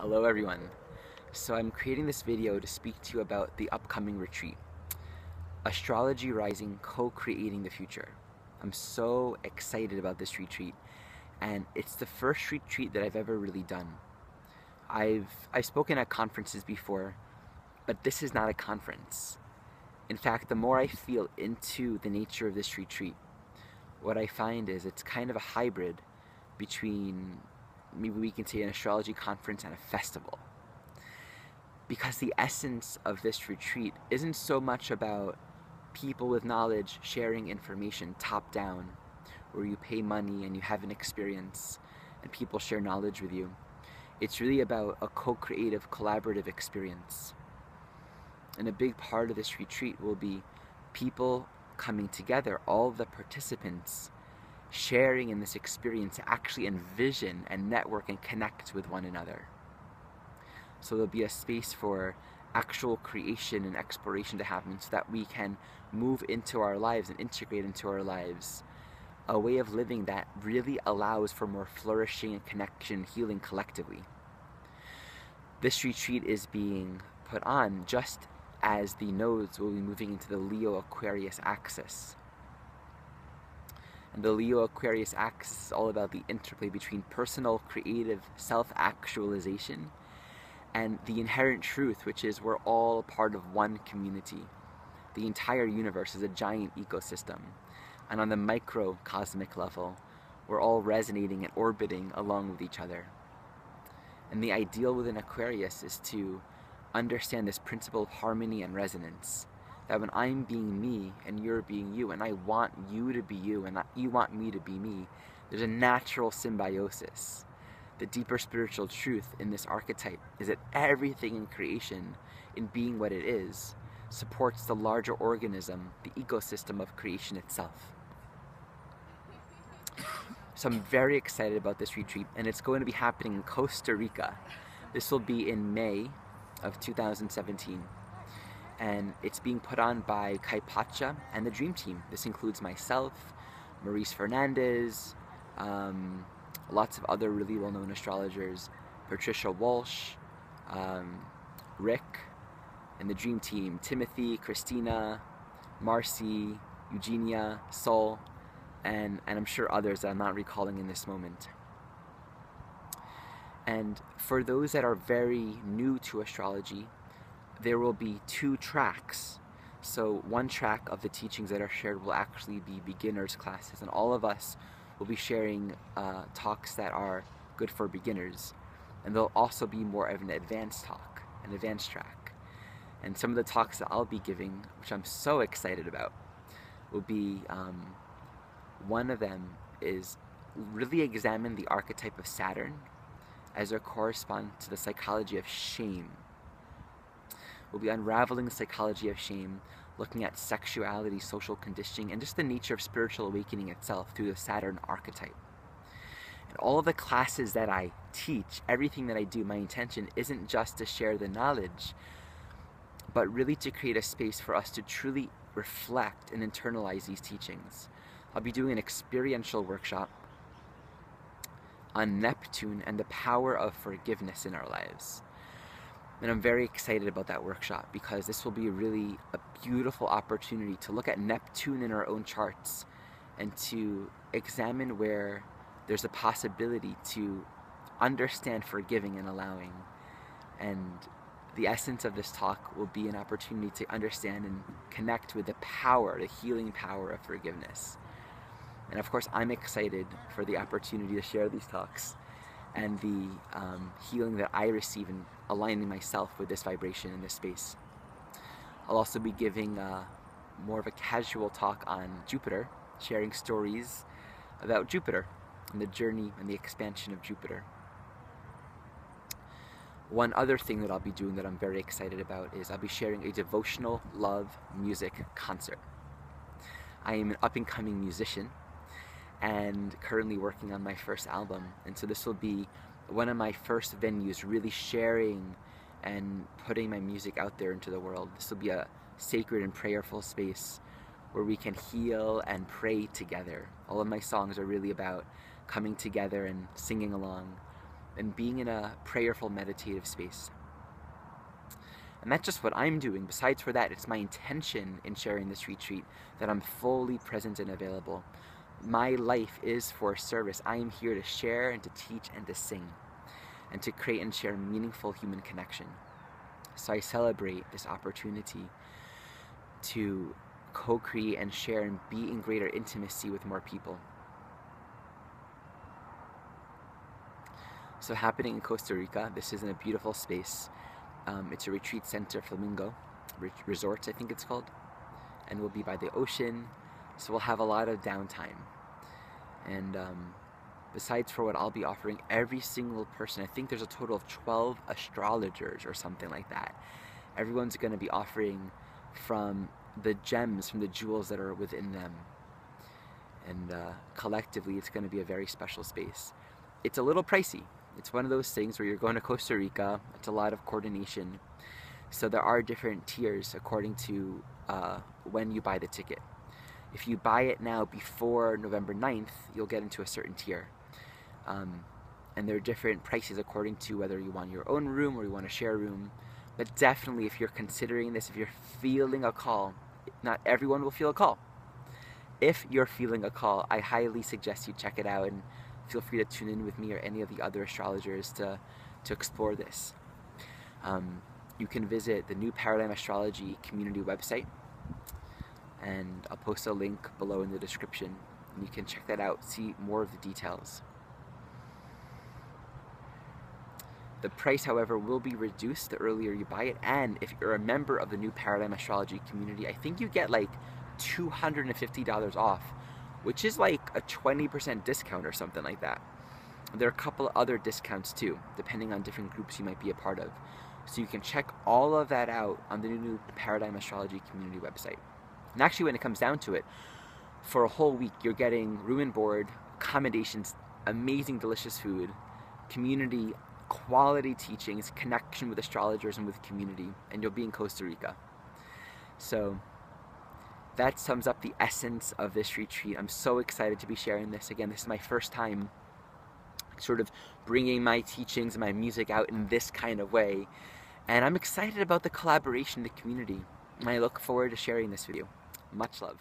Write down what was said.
Hello everyone. So I'm creating this video to speak to you about the upcoming retreat, Astrology Rising Co-Creating the Future. I'm so excited about this retreat, and it's the first retreat that I've ever really done. I've spoken at conferences before, but this is not a conference. In fact, the more I feel into the nature of this retreat, what I find is it's kind of a hybrid between, maybe we can say, an astrology conference and a festival. Because the essence of this retreat isn't so much about people with knowledge sharing information top down, where you pay money and you have an experience and people share knowledge with you. It's really about a co-creative, collaborative experience. And a big part of this retreat will be people coming together, all the participants sharing in this experience to actually envision and network and connect with one another. So there'll be a space for actual creation and exploration to happen so that we can move into our lives and integrate into our lives a way of living that really allows for more flourishing and connection, healing collectively. This retreat is being put on just as the nodes will be moving into the Leo-Aquarius axis. And the Leo-Aquarius axis is all about the interplay between personal, creative self-actualization and the inherent truth, which is we're all part of one community. The entire universe is a giant ecosystem. And on the microcosmic level, we're all resonating and orbiting along with each other. And the ideal within Aquarius is to understand this principle of harmony and resonance. That when I'm being me and you're being you, and I want you to be you and you want me to be me, there's a natural symbiosis. The deeper spiritual truth in this archetype is that everything in creation, in being what it is, supports the larger organism, the ecosystem of creation itself. So I'm very excited about this retreat, and it's going to be happening in Costa Rica. This will be in May of 2017. And it's being put on by Kaypacha and the Dream Team. This includes myself, Maurice Fernandez, lots of other really well-known astrologers, Patricia Walsch, Rick, and the Dream Team, Timothy, Christina, Marcy, Eugenia, Sol, and I'm sure others that I'm not recalling in this moment. And for those that are very new to astrology, there will be 2 tracks. So one track of the teachings that are shared will actually be beginners classes, and all of us will be sharing talks that are good for beginners. And there'll also be more of an advanced talk, an advanced track. And some of the talks that I'll be giving, which I'm so excited about, will be, one of them is really examine the archetype of Saturn as it corresponds to the psychology of shame. We'll be unraveling the psychology of shame, looking at sexuality, social conditioning, and just the nature of spiritual awakening itself through the Saturn archetype. And all of the classes that I teach, everything that I do, my intention isn't just to share the knowledge, but really to create a space for us to truly reflect and internalize these teachings. I'll be doing an experiential workshop on Neptune and the power of forgiveness in our lives. And I'm very excited about that workshop because this will be really a beautiful opportunity to look at Neptune in our own charts and to examine where there's a possibility to understand forgiving and allowing. And the essence of this talk will be an opportunity to understand and connect with the power, the healing power of forgiveness. And of course, I'm excited for the opportunity to share these talks and the healing that I receive in aligning myself with this vibration in this space. I'll also be giving more of a casual talk on Jupiter, sharing stories about Jupiter and the journey and the expansion of Jupiter. One other thing that I'll be doing that I'm very excited about is I'll be sharing a devotional love music concert. I am an up-and-coming musician and currently working on my first album, and so this will be one of my first venues really sharing and putting my music out there into the world. This will be a sacred and prayerful space where we can heal and pray together. All of my songs are really about coming together and singing along and being in a prayerful, meditative space. And that's just what I'm doing. Besides for that, it's my intention in sharing this retreat that I'm fully present and available. My life is for service. I am here to share and to teach and to sing and to create and share meaningful human connection. So I celebrate this opportunity to co-create and share and be in greater intimacy with more people. So happening in Costa Rica, this is in a beautiful space. It's a retreat center, Flamingo Resort, I think it's called. And we'll be by the ocean, so we'll have a lot of downtime. And besides for what I'll be offering, every single person, I think there's a total of 12 astrologers or something like that. Everyone's going to be offering from the gems, from the jewels that are within them. And collectively, it's going to be a very special space. It's a little pricey. It's one of those things where you're going to Costa Rica. It's a lot of coordination. So there are different tiers according to when you buy the ticket. If you buy it now before November 9th, you'll get into a certain tier. And there are different prices according to whether you want your own room or you want to share a room. But definitely, if you're considering this, if you're feeling a call, not everyone will feel a call. If you're feeling a call, I highly suggest you check it out and feel free to tune in with me or any of the other astrologers to explore this. You can visit the new Paradigm Astrology community website, and I'll post a link below in the description, and you can check that out, see more of the details. The price, however, will be reduced the earlier you buy it, and if you're a member of the new Paradigm Astrology community, I think you get like $250 off, which is like a 20% discount or something like that. There are a couple of other discounts too, depending on different groups you might be a part of. So you can check all of that out on the new Paradigm Astrology community website. And actually, when it comes down to it, for a whole week, you're getting room and board, accommodations, amazing, delicious food, community, quality teachings, connection with astrologers and with community, and you'll be in Costa Rica. So that sums up the essence of this retreat. I'm so excited to be sharing this. Again, this is my first time sort of bringing my teachings and my music out in this kind of way. And I'm excited about the collaboration, the community. And I look forward to sharing this with you. Much love.